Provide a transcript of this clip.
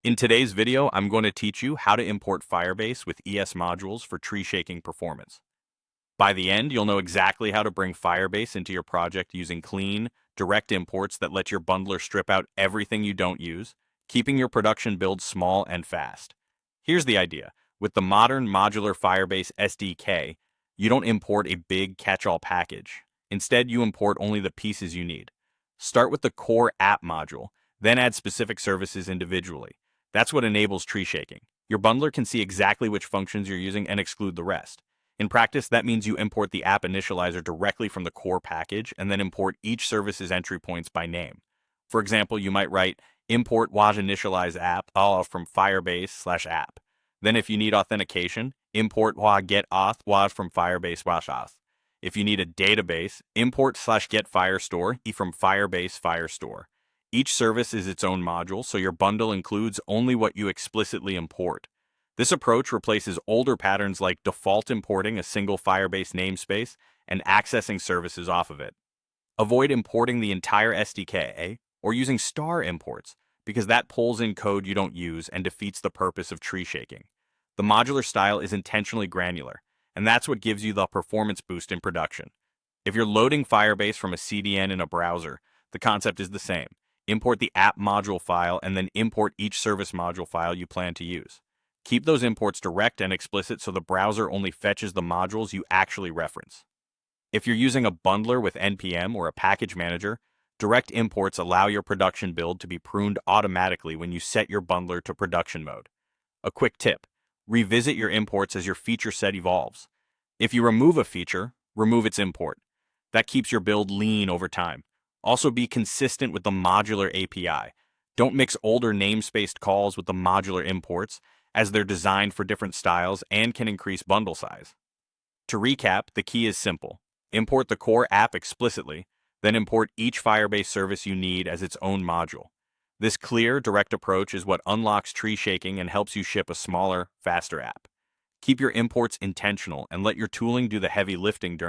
In today's video, I'm going to teach you how to import Firebase with ES modules for tree shaking performance. By the end, you'll know exactly how to bring Firebase into your project using clean, direct imports that let your bundler strip out everything you don't use, keeping your production build small and fast. Here's the idea. With the modern modular Firebase SDK, you don't import a big catch-all package. Instead, you import only the pieces you need. Start with the core app module, then add specific services individually. That's what enables tree shaking. Your bundler can see exactly which functions you're using and exclude the rest. In practice, that means you import the app initializer directly from the core package and then import each service's entry points by name. For example, you might write import waj initialize app all from Firebase/app. Then if you need authentication, import waj get auth waj from Firebase/auth. If you need a database, import/get firestore from Firebase firestore. Each service is its own module, so your bundle includes only what you explicitly import. This approach replaces older patterns like default importing a single Firebase namespace and accessing services off of it. Avoid importing the entire SDK or using star imports, because that pulls in code you don't use and defeats the purpose of tree shaking. The modular style is intentionally granular, and that's what gives you the performance boost in production. If you're loading Firebase from a CDN in a browser, the concept is the same. Import the app module file and then import each service module file you plan to use. Keep those imports direct and explicit so the browser only fetches the modules you actually reference. If you're using a bundler with NPM or a package manager, direct imports allow your production build to be pruned automatically when you set your bundler to production mode. A quick tip: revisit your imports as your feature set evolves. If you remove a feature, remove its import. That keeps your build lean over time. Also, be consistent with the modular API. Don't mix older namespaced calls with the modular imports, as they're designed for different styles and can increase bundle size. To recap, the key is simple. Import the core app explicitly, then import each Firebase service you need as its own module. This clear, direct approach is what unlocks tree shaking and helps you ship a smaller, faster app. Keep your imports intentional and let your tooling do the heavy lifting during